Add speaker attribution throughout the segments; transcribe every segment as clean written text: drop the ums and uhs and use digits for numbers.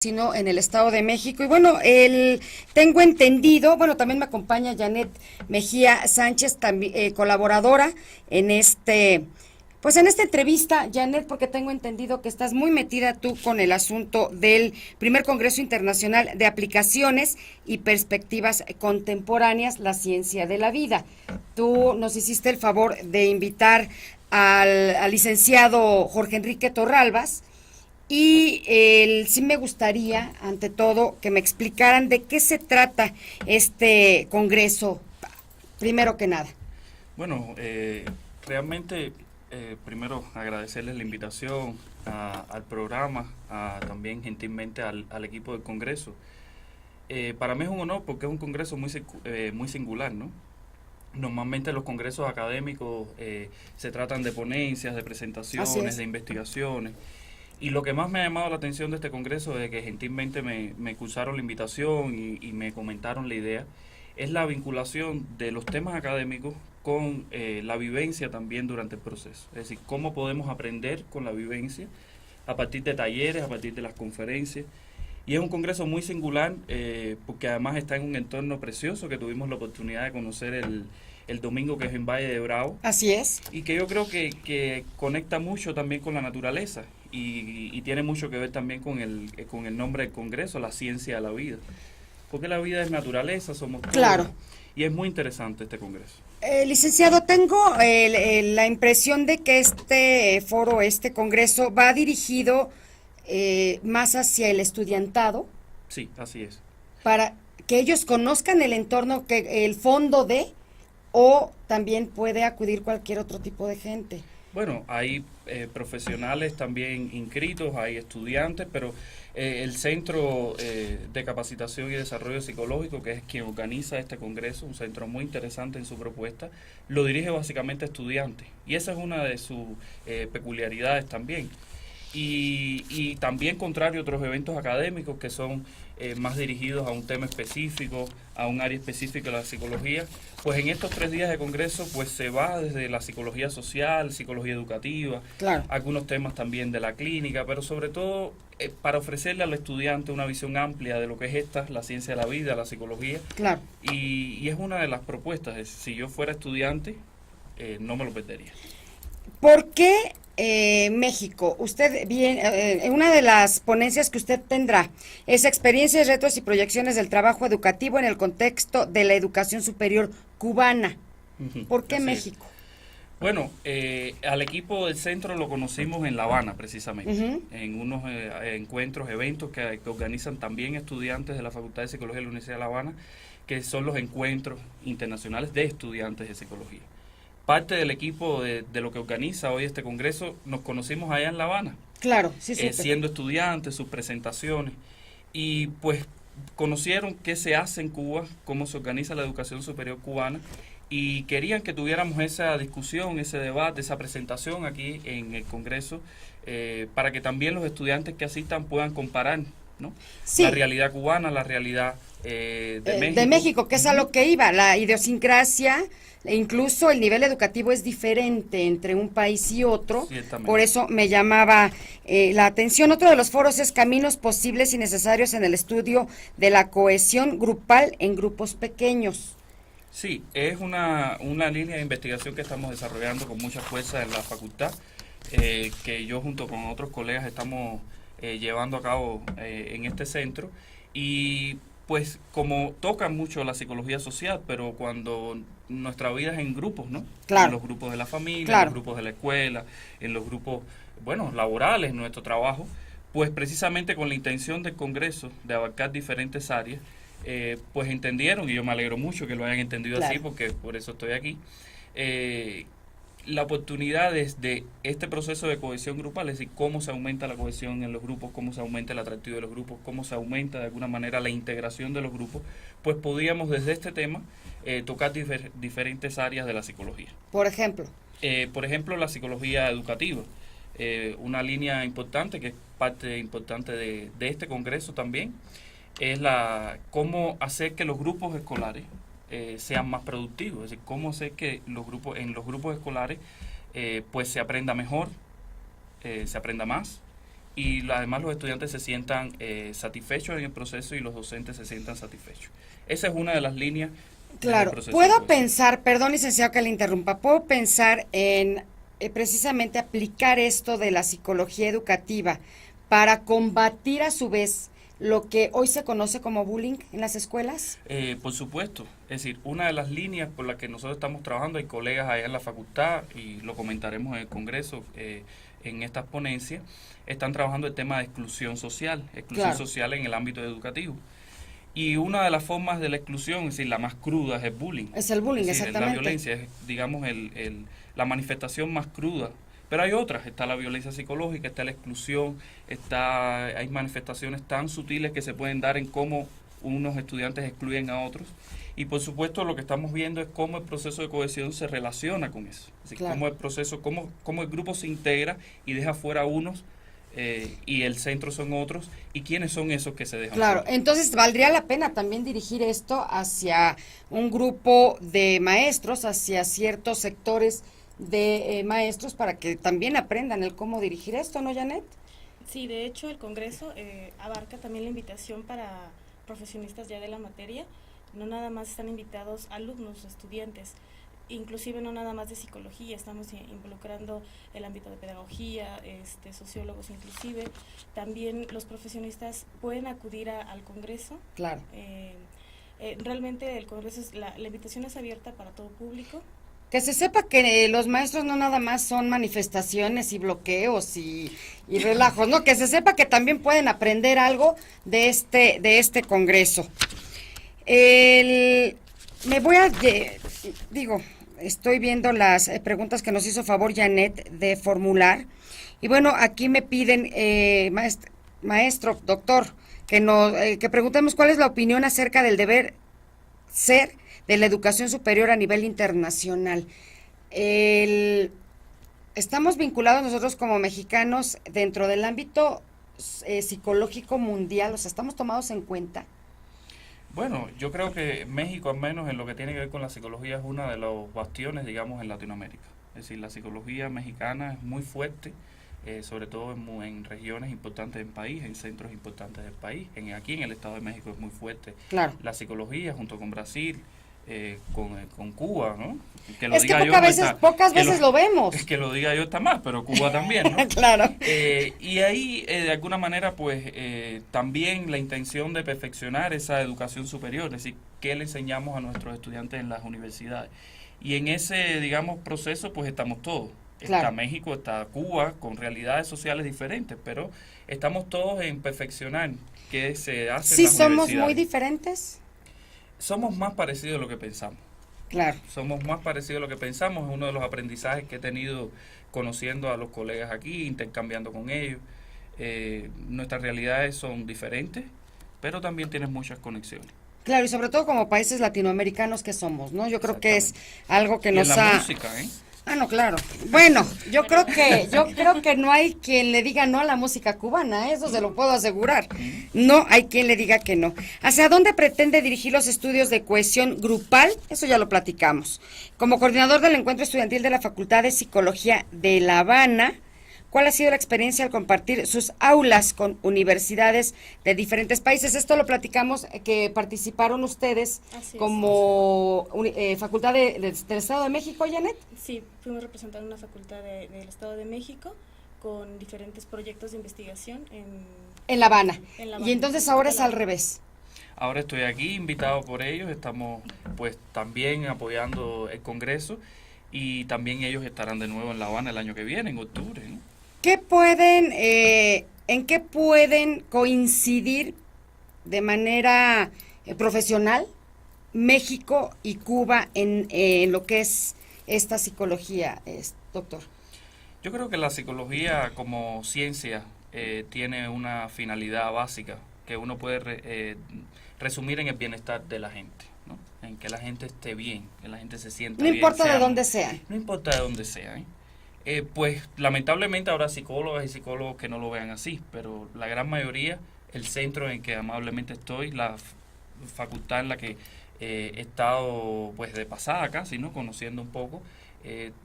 Speaker 1: sino en el Estado de México. Y bueno, tengo entendido, bueno, también me acompaña Janet Mejía Sánchez, también, colaboradora en pues en esta entrevista, Janet, porque tengo entendido que estás muy metida tú con el asunto del primer Congreso Internacional de Aplicaciones y Perspectivas Contemporáneas, la ciencia de la vida. Tú nos hiciste el favor de invitar al licenciado Jorge Enrique Torralbas, y sí me gustaría, ante todo, que me explicaran de qué se trata este congreso, primero que nada.
Speaker 2: Bueno, realmente primero agradecerles la invitación al programa, también gentilmente al equipo del Congreso. Para mí es un honor porque es un Congreso muy singular, ¿no? Normalmente los congresos académicos se tratan de ponencias, de
Speaker 1: Así
Speaker 2: presentaciones,
Speaker 1: es.
Speaker 2: de investigaciones. Y lo que más me ha llamado la atención de este congreso, es que gentilmente me cursaron la invitación y me comentaron la idea, es la vinculación de los temas académicos con la vivencia también durante el proceso. Es decir, cómo podemos aprender con la vivencia a partir de talleres, a partir de las conferencias. Y es un congreso muy singular porque además está en un entorno precioso que tuvimos la oportunidad de conocer el domingo, que es en Valle de Bravo,
Speaker 1: Así es.
Speaker 2: y que yo creo que conecta mucho también con la naturaleza y tiene mucho que ver también con el nombre del Congreso, la ciencia de la vida. Porque la vida es naturaleza, somos todos,
Speaker 1: Claro.
Speaker 2: y es muy interesante este Congreso.
Speaker 1: Licenciado, tengo la impresión de que este foro, este congreso, va dirigido más hacia el estudiantado,
Speaker 2: Sí, así es.
Speaker 1: para que ellos conozcan el entorno, que el fondo o también puede acudir cualquier otro tipo de gente.
Speaker 2: Bueno, hay profesionales también inscritos, hay estudiantes, pero el Centro de Capacitación y Desarrollo Psicológico, que es quien organiza este congreso, un centro muy interesante en su propuesta, lo dirige básicamente a estudiantes. Y esa es una de sus peculiaridades también. Y también contrario a otros eventos académicos que son más dirigidos a un tema específico, a un área específica de la psicología, pues en estos 3 días de congreso pues se va desde la psicología social, psicología educativa,
Speaker 1: Claro,
Speaker 2: algunos temas también de la clínica, pero sobre todo para ofrecerle al estudiante una visión amplia de lo que es la ciencia de la vida, la psicología,
Speaker 1: claro.
Speaker 2: y es una de las propuestas. Si yo fuera estudiante, no me lo perdería.
Speaker 1: ¿Por qué México? Usted bien, una de las ponencias que usted tendrá es experiencias, retos y proyecciones del trabajo educativo en el contexto de la educación superior cubana.
Speaker 2: Ujú,
Speaker 1: ¿Por qué
Speaker 2: así es.
Speaker 1: México?
Speaker 2: Bueno, al equipo del centro lo conocimos en La Habana, precisamente,
Speaker 1: Ujú.
Speaker 2: en unos encuentros, eventos que organizan también estudiantes de la Facultad de Psicología de la Universidad de La Habana, que son los encuentros internacionales de estudiantes de psicología. Parte del equipo de lo que organiza hoy este congreso nos conocimos allá en La Habana,
Speaker 1: Claro, sí supe.
Speaker 2: siendo estudiantes, sus presentaciones, y pues conocieron qué se hace en Cuba, cómo se organiza la educación superior cubana, y querían que tuviéramos esa discusión, ese debate, esa presentación aquí en el Congreso, para que también los estudiantes que asistan puedan comparar, ¿no?, la
Speaker 1: Sí,
Speaker 2: realidad cubana, la realidad de
Speaker 1: de
Speaker 2: México.
Speaker 1: México, que es a
Speaker 2: Ujú.
Speaker 1: lo que iba, la idiosincrasia, e incluso el nivel educativo es diferente entre un país y otro, por
Speaker 2: Ciertamente.
Speaker 1: eso me llamaba la atención. Otro de los foros es caminos posibles y necesarios en el estudio de la cohesión grupal en grupos pequeños.
Speaker 2: Sí, es una línea de investigación que estamos desarrollando con mucha fuerza en la facultad, que yo junto con otros colegas estamos llevando a cabo en este centro. Y pues como tocan mucho la psicología social, pero cuando nuestra vida es en grupos, ¿no? En
Speaker 1: Claro,
Speaker 2: los grupos de la familia, en los
Speaker 1: claro.
Speaker 2: grupos de la escuela, en los grupos, bueno, laborales, nuestro trabajo, pues precisamente con la intención del Congreso de abarcar diferentes áreas, pues entendieron, y yo me alegro mucho que lo hayan entendido así,
Speaker 1: Claro.
Speaker 2: porque por eso estoy aquí, eh, la oportunidad de este proceso de cohesión grupal, es decir, cómo se aumenta la cohesión en los grupos, cómo se aumenta el atractivo de los grupos, cómo se aumenta de alguna manera la integración de los grupos, pues podíamos desde este tema tocar diferentes áreas de la psicología.
Speaker 1: Por ejemplo,
Speaker 2: Por ejemplo, la psicología educativa, una línea importante que es parte importante de este congreso también, es cómo hacer que los grupos escolares sean más productivos, es decir, cómo hacer que en los grupos escolares pues se aprenda mejor, se aprenda más y además los estudiantes se sientan satisfechos en el proceso y los docentes se sientan satisfechos. Esa es una de las líneas.
Speaker 1: Claro, puedo pensar, perdón licenciado que le interrumpa, puedo pensar en precisamente aplicar esto de la psicología educativa para combatir a su vez lo que hoy se conoce como bullying en las escuelas.
Speaker 2: Por supuesto, es decir, una de las líneas por las que nosotros estamos trabajando, hay colegas allá en la facultad y lo comentaremos en el Congreso, en estas ponencias, están trabajando el tema de exclusión social social en el ámbito educativo. Y una de las formas de la exclusión, es decir, la más cruda, es el bullying.
Speaker 1: Es el bullying,
Speaker 2: es decir,
Speaker 1: exactamente.
Speaker 2: la violencia es, digamos, la manifestación más cruda. Pero hay otras, está la violencia psicológica, está la exclusión, hay manifestaciones tan sutiles que se pueden dar en cómo unos estudiantes excluyen a otros. Y por supuesto lo que estamos viendo es cómo el proceso de cohesión se relaciona con eso. Es decir, cómo el proceso, cómo el grupo se integra y deja fuera a unos y el centro son otros, y quiénes son esos que se dejan
Speaker 1: Claro,
Speaker 2: fuera.
Speaker 1: entonces valdría la pena también dirigir esto hacia un grupo de maestros, hacia ciertos sectores de maestros para que también aprendan el cómo dirigir esto, ¿no, Janet?
Speaker 3: Sí, de hecho el Congreso abarca también la invitación para profesionistas ya de la materia. No nada más están invitados alumnos, estudiantes, inclusive no nada más de psicología, estamos involucrando el ámbito de pedagogía, sociólogos inclusive. También los profesionistas pueden acudir al Congreso.
Speaker 1: Claro.
Speaker 3: Realmente el Congreso, la invitación es abierta para todo público.
Speaker 1: Que se sepa que los maestros no nada más son manifestaciones y bloqueos y relajos, ¿no? Que se sepa que también pueden aprender algo de este congreso. Estoy viendo las preguntas que nos hizo favor Janet de formular. Y bueno, aquí me piden, maestro, doctor, que preguntemos cuál es la opinión acerca del deber ser de la educación superior a nivel internacional. Estamos vinculados nosotros como mexicanos dentro del ámbito psicológico mundial, o sea, ¿estamos tomados en cuenta?
Speaker 2: Bueno, yo creo que México, al menos en lo que tiene que ver con la psicología, es uno de los bastiones, digamos, en Latinoamérica. Es decir, la psicología mexicana es muy fuerte, sobre todo en regiones importantes del país, en centros importantes del país. Aquí en el Estado de México es muy fuerte.
Speaker 1: Claro.
Speaker 2: La psicología, junto con Brasil, con Cuba, ¿no?
Speaker 1: Que lo diga pocas veces lo vemos.
Speaker 2: Es que lo diga yo está mal, pero Cuba también, ¿no?
Speaker 1: Claro.
Speaker 2: Y ahí, de alguna manera, pues, también la intención de perfeccionar esa educación superior, es decir, qué le enseñamos a nuestros estudiantes en las universidades. Y en ese, digamos, proceso, pues, estamos todos.
Speaker 1: Claro.
Speaker 2: Está México, está Cuba, con realidades sociales diferentes, pero estamos todos en perfeccionar qué se hace en las universidades.
Speaker 1: ¿Sí somos muy diferentes?
Speaker 2: Somos más parecidos a lo que pensamos.
Speaker 1: Claro.
Speaker 2: Somos más parecidos a lo que pensamos. Es uno de los aprendizajes que he tenido conociendo a los colegas aquí, intercambiando con ellos. Nuestras realidades son diferentes, pero también tienen muchas conexiones.
Speaker 1: Claro, y sobre todo como países latinoamericanos que somos, ¿no? Yo creo que es algo que nos
Speaker 2: en la música, ¿eh?
Speaker 1: Ah, no, claro. Bueno, yo creo que no hay quien le diga no a la música cubana, eso se lo puedo asegurar. No hay quien le diga que no. ¿Hacia dónde pretende dirigir los estudios de cohesión grupal? Eso ya lo platicamos. Como coordinador del encuentro estudiantil de la Facultad de Psicología de La Habana, ¿cuál ha sido la experiencia al compartir sus aulas con universidades de diferentes países? Esto lo platicamos, que participaron ustedes como Facultad del Estado de México, Janet.
Speaker 3: Sí, fuimos representando una facultad del Estado de México con diferentes proyectos de investigación
Speaker 1: en La Habana.
Speaker 3: En La Habana.
Speaker 1: Y entonces ahora es al revés.
Speaker 2: Ahora estoy aquí, invitado por ellos, estamos pues también apoyando el Congreso y también ellos estarán de nuevo en La Habana el año que viene, en octubre, ¿no?
Speaker 1: ¿En qué pueden coincidir de manera profesional México y Cuba en lo que es esta psicología, doctor?
Speaker 2: Yo creo que la psicología como ciencia tiene una finalidad básica que uno puede resumir en el bienestar de la gente, ¿no? En que la gente esté bien, que la gente se sienta bien.
Speaker 1: No importa de dónde sean.
Speaker 2: No importa de dónde sea, ¿eh? Pues lamentablemente habrá psicólogas y psicólogos que no lo vean así, pero la gran mayoría, el centro en que amablemente estoy, la facultad en la que he estado pues de pasada casi, ¿no? Conociendo un poco,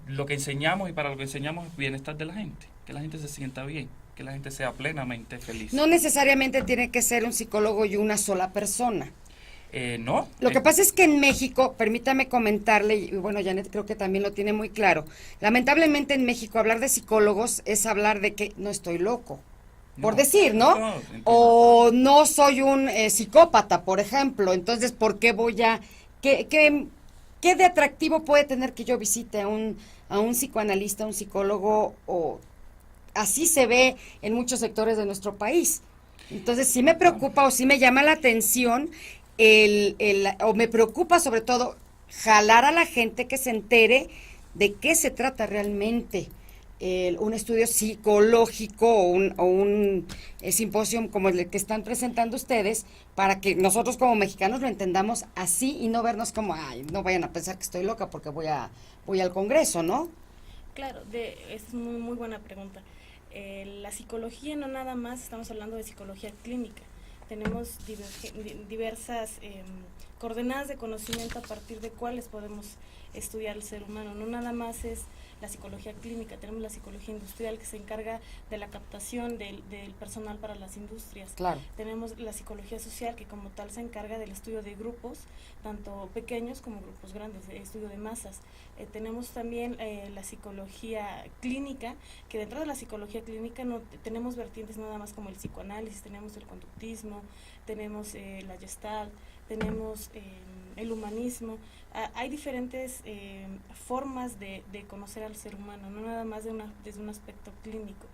Speaker 2: lo que enseñamos y para lo que enseñamos es bienestar de la gente, que la gente se sienta bien. que la gente sea plenamente feliz.
Speaker 1: No necesariamente tiene que ser un psicólogo y una sola persona.
Speaker 2: No.
Speaker 1: Lo que pasa es que en México, permítame comentarle, y bueno, Janet creo que también lo tiene muy claro, lamentablemente en México hablar de psicólogos es hablar de que no estoy loco, por
Speaker 2: No,
Speaker 1: decir, ¿no?
Speaker 2: no, entiendo.
Speaker 1: O no soy un psicópata, por ejemplo, entonces, ¿por qué voy a... ¿Qué de atractivo puede tener que yo visite a un psicoanalista, a un psicólogo? O así se ve en muchos sectores de nuestro país. Entonces, sí me preocupa o sí me llama la atención o me preocupa sobre todo jalar a la gente que se entere de qué se trata realmente un estudio psicológico o un simposio como el que están presentando ustedes, para que nosotros como mexicanos lo entendamos así y no vernos como, ay, no vayan a pensar que estoy loca porque voy al Congreso, ¿no?
Speaker 3: Claro, es muy, muy buena pregunta. La psicología no nada más, estamos hablando de psicología clínica. Tenemos diversas coordenadas de conocimiento a partir de cuáles podemos estudiar el ser humano. No nada más es la psicología clínica, tenemos la psicología industrial que se encarga de la captación del personal para las industrias.
Speaker 1: Claro.
Speaker 3: Tenemos la psicología social que como tal se encarga del estudio de grupos, tanto pequeños como grupos grandes, estudio de masas. Tenemos también la psicología clínica, que dentro de la psicología clínica no tenemos vertientes nada más como el psicoanálisis, tenemos el conductismo, tenemos la gestalt, tenemos el humanismo. Hay diferentes formas de conocer al ser humano, no nada más desde un aspecto clínico.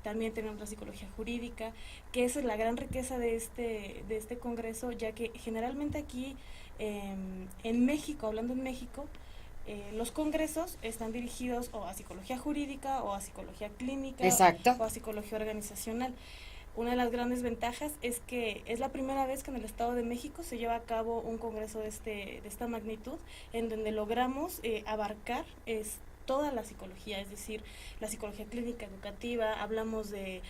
Speaker 3: También tenemos la psicología jurídica, que esa es la gran riqueza de este congreso, ya que generalmente aquí en México, hablando en México, los congresos están dirigidos o a psicología jurídica o a psicología clínica.
Speaker 1: Exacto.
Speaker 3: O a psicología organizacional. Una de las grandes ventajas es que es la primera vez que en el Estado de México se lleva a cabo un congreso de esta magnitud, en donde logramos abarcar toda la psicología, es decir, la psicología clínica educativa, hablamos de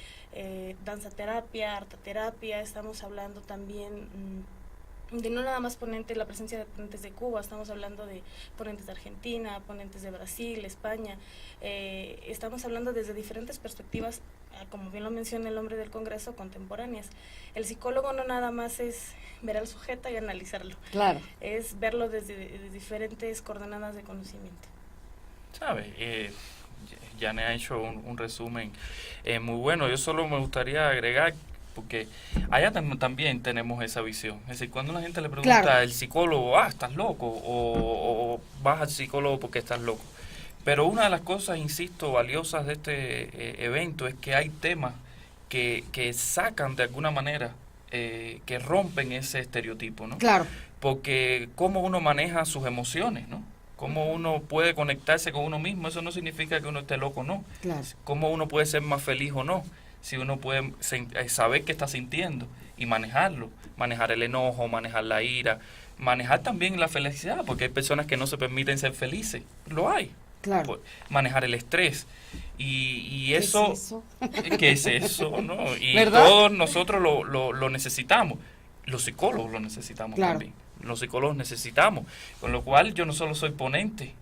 Speaker 3: danzaterapia, arteterapia, estamos hablando también de no nada más la presencia de ponentes de Cuba, estamos hablando de ponentes de Argentina, ponentes de Brasil, España, estamos hablando desde diferentes perspectivas, como bien lo menciona el nombre del Congreso, contemporáneas. El psicólogo no nada más es ver al sujeto y analizarlo,
Speaker 1: Claro.
Speaker 3: es verlo desde diferentes coordenadas de conocimiento.
Speaker 2: ¿Sabe? Janet ha hecho un resumen muy bueno. Yo solo me gustaría agregar, porque allá también tenemos esa visión. Es decir, cuando la gente le pregunta
Speaker 1: Claro.
Speaker 2: al psicólogo, estás loco, o vas al psicólogo porque estás loco. Pero una de las cosas, insisto, valiosas de este evento es que hay temas que sacan de alguna manera, que rompen ese estereotipo, ¿no?
Speaker 1: Claro.
Speaker 2: Porque cómo uno maneja sus emociones, ¿no? Cómo uno puede conectarse con uno mismo, eso no significa que uno esté loco o no.
Speaker 1: Claro.
Speaker 2: Cómo uno puede ser más feliz o no, si uno puede saber qué está sintiendo y manejarlo, manejar el enojo, manejar la ira, manejar también la felicidad, porque hay personas que no se permiten ser felices, lo hay.
Speaker 1: Claro.
Speaker 2: Manejar el estrés y
Speaker 1: ¿Qué
Speaker 2: eso,
Speaker 1: es eso?
Speaker 2: ¿qué es eso? ¿No? Y
Speaker 1: ¿verdad?
Speaker 2: todos nosotros lo necesitamos, los psicólogos lo necesitamos
Speaker 1: Claro.
Speaker 2: también, los psicólogos necesitamos, con lo cual yo no solo soy ponente,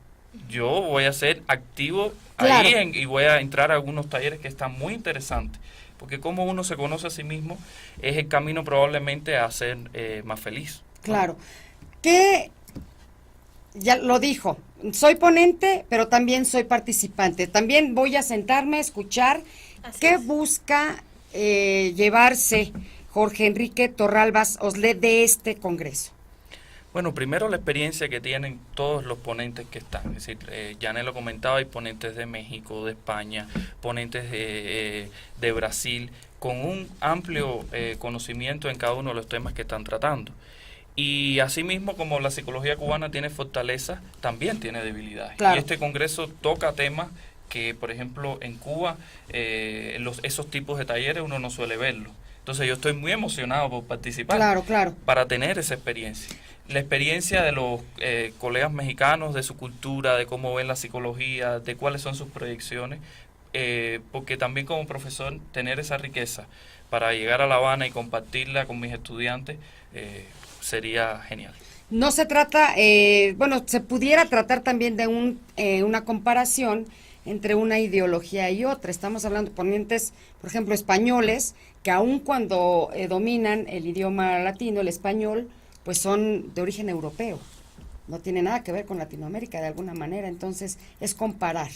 Speaker 2: yo voy a ser activo
Speaker 1: Claro.
Speaker 2: ahí y voy a entrar a algunos talleres que están muy interesantes, porque como uno se conoce a sí mismo es el camino probablemente a ser más feliz.
Speaker 1: Claro. Que ya lo dijo, soy ponente, pero también soy participante. También voy a sentarme a escuchar
Speaker 3: Así
Speaker 1: qué
Speaker 3: es.
Speaker 1: busca llevarse Jorge Enrique Torralbas Osled de este congreso.
Speaker 2: Bueno, primero la experiencia que tienen todos los ponentes que están. Es decir, Janet lo comentaba, hay ponentes de México, de España, ponentes de Brasil, con un amplio conocimiento en cada uno de los temas que están tratando. Y asimismo, como la psicología cubana tiene fortalezas, también tiene debilidades.
Speaker 1: Claro.
Speaker 2: Y este congreso toca temas que, por ejemplo, en Cuba, esos tipos de talleres uno no suele verlos. Entonces yo estoy muy emocionado por participar,
Speaker 1: Claro, claro.
Speaker 2: para tener esa experiencia. La experiencia de los colegas mexicanos, de su cultura, de cómo ven la psicología, de cuáles son sus proyecciones, porque también como profesor tener esa riqueza para llegar a La Habana y compartirla con mis estudiantes sería genial.
Speaker 1: No se trata, bueno, se pudiera tratar también de una comparación entre una ideología y otra. Estamos hablando de ponentes, por ejemplo, españoles, que aun cuando dominan el idioma latino, el español, pues son de origen europeo. No tiene nada que ver con Latinoamérica de alguna manera, entonces es comparar.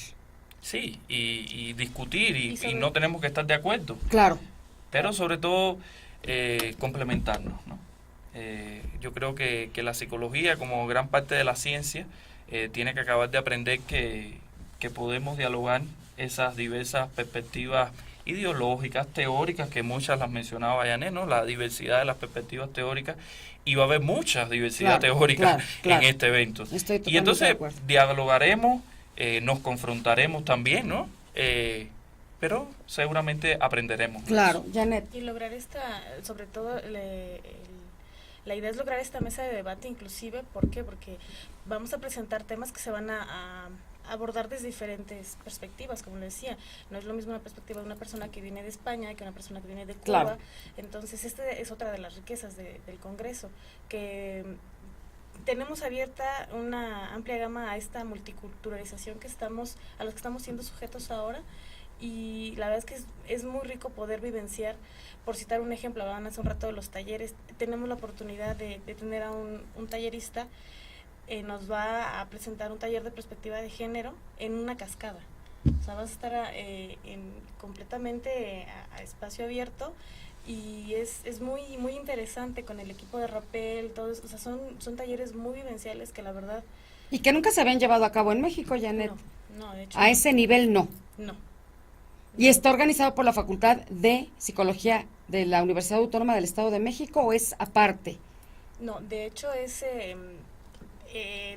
Speaker 2: Sí, y discutir, y
Speaker 3: Y
Speaker 2: no tenemos que estar de acuerdo,
Speaker 1: Claro,
Speaker 2: pero sobre todo complementarnos, ¿no? Yo creo que la psicología, como gran parte de la ciencia, tiene que acabar de aprender que podemos dialogar esas diversas perspectivas ideológicas, teóricas, que muchas las mencionaba Janet, ¿no? La diversidad de las perspectivas teóricas, y va a haber mucha diversidad
Speaker 1: Claro,
Speaker 2: teórica
Speaker 1: claro.
Speaker 2: en este evento.
Speaker 1: Estoy totalmente
Speaker 2: Y entonces
Speaker 1: de acuerdo.
Speaker 2: dialogaremos, nos confrontaremos también, ¿no? Pero seguramente aprenderemos.
Speaker 1: Claro, Janet.
Speaker 3: Y lograr sobre todo, la idea es lograr esta mesa de debate inclusive, ¿por qué? Porque vamos a presentar temas que se van a abordar desde diferentes perspectivas, como le decía. No es lo mismo una perspectiva de una persona que viene de España que una persona que viene de Cuba.
Speaker 1: Claro.
Speaker 3: Entonces, es otra de las riquezas del Congreso, que tenemos abierta una amplia gama a esta multiculturalización a los que estamos siendo sujetos ahora, y la verdad es que es muy rico poder vivenciar. Por citar un ejemplo, hablaban hace un rato de los talleres, tenemos la oportunidad de tener a un tallerista, nos va a presentar un taller de perspectiva de género en una cascada. O sea, vas a estar completamente a espacio abierto, y es muy interesante con el equipo de rappel, todo eso. O sea, son talleres muy vivenciales que la verdad...
Speaker 1: Y que nunca se habían llevado a cabo en México, Janet.
Speaker 3: No, de hecho
Speaker 1: A ese nivel no.
Speaker 3: no.
Speaker 1: ¿Y está organizado por la Facultad de Psicología de la Universidad Autónoma del Estado de México o es aparte?
Speaker 3: No, de hecho es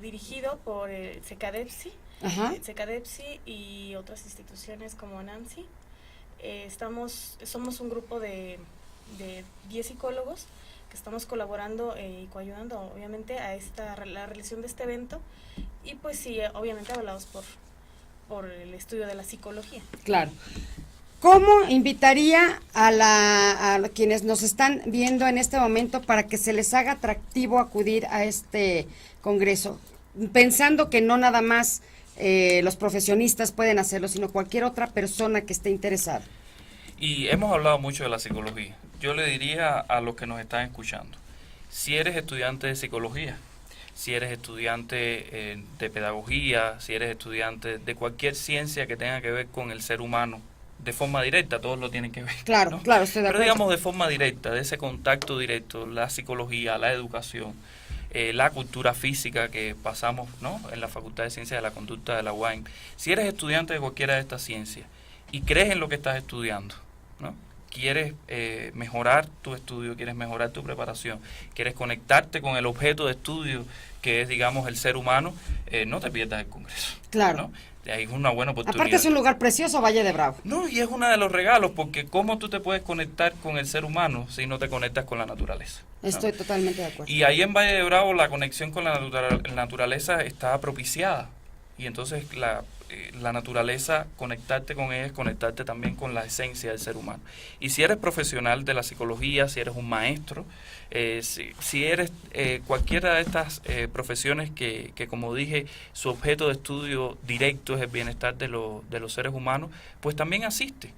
Speaker 3: dirigido por el CECADEPSI,
Speaker 1: Ajá.
Speaker 3: CECADEPSI y otras instituciones como NANSI. Somos un grupo de 10 psicólogos que estamos colaborando y coayudando obviamente a la realización de este evento, y pues sí, obviamente avalados por el estudio de la psicología.
Speaker 1: Claro. ¿Cómo invitaría a quienes nos están viendo en este momento para que se les haga atractivo acudir a este congreso? Pensando que no nada más los profesionistas pueden hacerlo, sino cualquier otra persona que esté interesada.
Speaker 2: Y hemos hablado mucho de la psicología. Yo le diría a los que nos están escuchando, si eres estudiante de psicología, si eres estudiante de pedagogía, si eres estudiante de cualquier ciencia que tenga que ver con el ser humano, de forma directa, todos lo tienen que ver.
Speaker 1: Claro,
Speaker 2: ¿no?
Speaker 1: claro, estoy de
Speaker 2: Pero
Speaker 1: acuerdo.
Speaker 2: digamos de forma directa, de ese contacto directo, la psicología, la educación, la cultura física que pasamos, ¿no?, en la Facultad de Ciencias de la Conducta de la UAM. Si eres estudiante de cualquiera de estas ciencias y crees en lo que estás estudiando, ¿no?, quieres mejorar tu estudio, quieres mejorar tu preparación, quieres conectarte con el objeto de estudio que es, digamos, el ser humano, no te pierdas el Congreso.
Speaker 1: Claro.
Speaker 2: ¿no? Ahí es una buena oportunidad.
Speaker 1: Aparte es un lugar precioso, Valle de Bravo.
Speaker 2: No, y es uno de los regalos, porque ¿cómo tú te puedes conectar con el ser humano si no te conectas con la naturaleza? ¿no?
Speaker 1: Estoy totalmente de acuerdo.
Speaker 2: Y ahí en Valle de Bravo la conexión con la naturaleza está propiciada. Y entonces la naturaleza, conectarte con ella es conectarte también con la esencia del ser humano. Y si eres profesional de la psicología, si eres un maestro, si eres cualquiera de estas profesiones que, como dije, su objeto de estudio directo es el bienestar de los seres humanos, pues también asiste.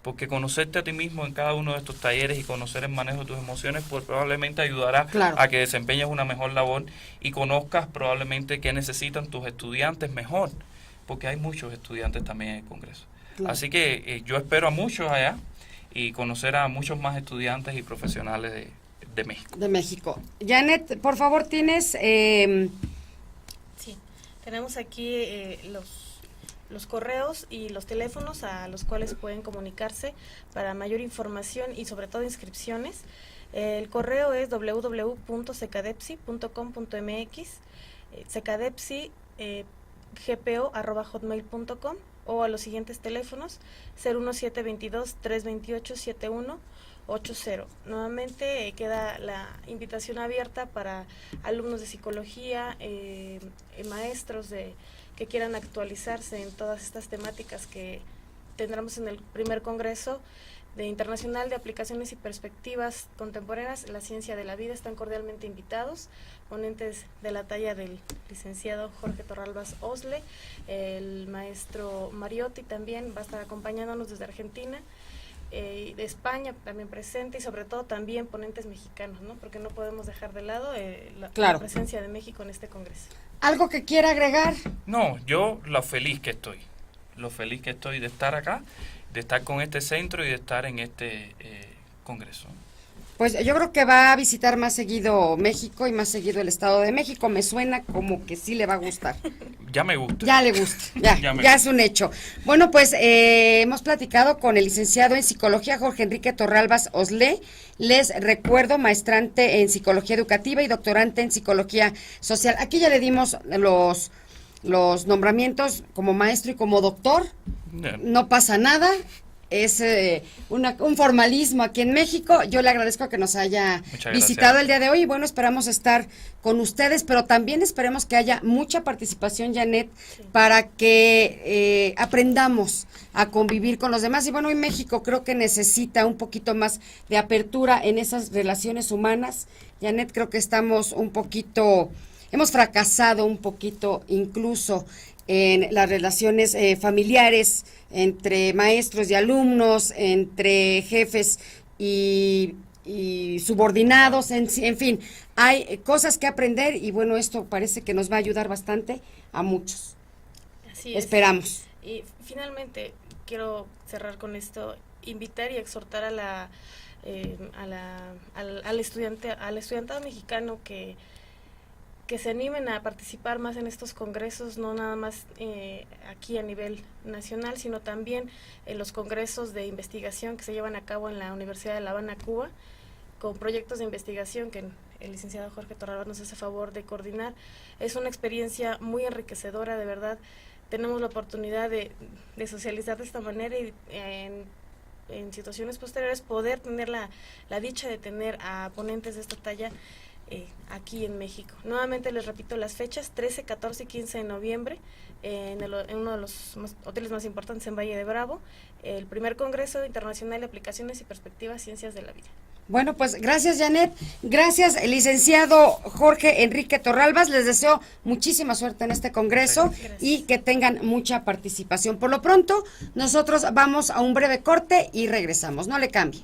Speaker 2: Porque conocerte a ti mismo en cada uno de estos talleres y conocer el manejo de tus emociones, pues probablemente ayudará
Speaker 1: Claro.
Speaker 2: a que desempeñes una mejor labor y conozcas probablemente qué necesitan tus estudiantes mejor, porque hay muchos estudiantes también en el Congreso.
Speaker 1: Claro.
Speaker 2: Así que yo espero a muchos allá y conocer a muchos más estudiantes y profesionales de México.
Speaker 1: De México. Janet, por favor, tienes...
Speaker 3: Sí, tenemos aquí los correos y los teléfonos a los cuales pueden comunicarse para mayor información y sobre todo inscripciones. El correo es www.secadepsi.com.mx, secadepsi@hotmail.com, o a los siguientes teléfonos: 01722-328-7180. Nuevamente queda la invitación abierta para alumnos de psicología, maestros que quieran actualizarse en todas estas temáticas que tendremos en el primer congreso, Internacional de Aplicaciones y Perspectivas Contemporáneas, la Ciencia de la Vida. Están cordialmente invitados ponentes de la talla del licenciado Jorge Torralbas Osle, el maestro Mariotti también va a estar acompañándonos desde Argentina, de España también presente, y sobre todo también ponentes mexicanos, ¿no? Porque no podemos dejar de lado la presencia de México en este congreso.
Speaker 1: ¿Algo que quiera agregar?
Speaker 2: No, yo lo feliz que estoy de estar acá, de estar con este centro y de estar en este congreso.
Speaker 1: Pues yo creo que va a visitar más seguido México y más seguido el Estado de México. Me suena como que sí le va a gustar.
Speaker 2: Ya me gusta.
Speaker 1: Ya le gusta, ya es un hecho. Bueno, pues hemos platicado con el licenciado en Psicología Jorge Enrique Torralbas Osle. Les recuerdo, maestrante en Psicología Educativa y doctorante en Psicología Social. Aquí ya le dimos los nombramientos como maestro y como doctor. No pasa nada. Es un formalismo aquí en México. Yo le agradezco que nos haya visitado el día de hoy y bueno, esperamos estar con ustedes, pero también esperemos que haya mucha participación, Janet, para que aprendamos a convivir con los demás. Y bueno, hoy México creo que necesita un poquito más de apertura en esas relaciones humanas. Janet, creo que hemos fracasado un poquito incluso en las relaciones familiares entre maestros y alumnos, entre jefes y subordinados, en fin, hay cosas que aprender y bueno, esto parece que nos va a ayudar bastante a muchos.
Speaker 3: Así es.
Speaker 1: Esperamos.
Speaker 3: Y finalmente quiero cerrar con esto, invitar y exhortar al estudiantado mexicano que se animen a participar más en estos congresos, no nada más aquí a nivel nacional, sino también en los congresos de investigación que se llevan a cabo en la Universidad de La Habana, Cuba, con proyectos de investigación que el licenciado Jorge Torralbas nos hace favor de coordinar. Es una experiencia muy enriquecedora, de verdad. Tenemos la oportunidad de socializar de esta manera y en situaciones posteriores poder tener la dicha de tener a ponentes de esta talla aquí en México. Nuevamente les repito las fechas: 13, 14 y 15 de noviembre en uno de los hoteles más importantes en Valle de Bravo, el primer Congreso Internacional de Aplicaciones y Perspectivas Ciencias de la Vida.
Speaker 1: Bueno, pues gracias, Janet, gracias, licenciado Jorge Enrique Torralbas, les deseo muchísima suerte en este congreso. Gracias. Y que tengan mucha participación. Por lo pronto, nosotros vamos a un breve corte y regresamos, no le cambie.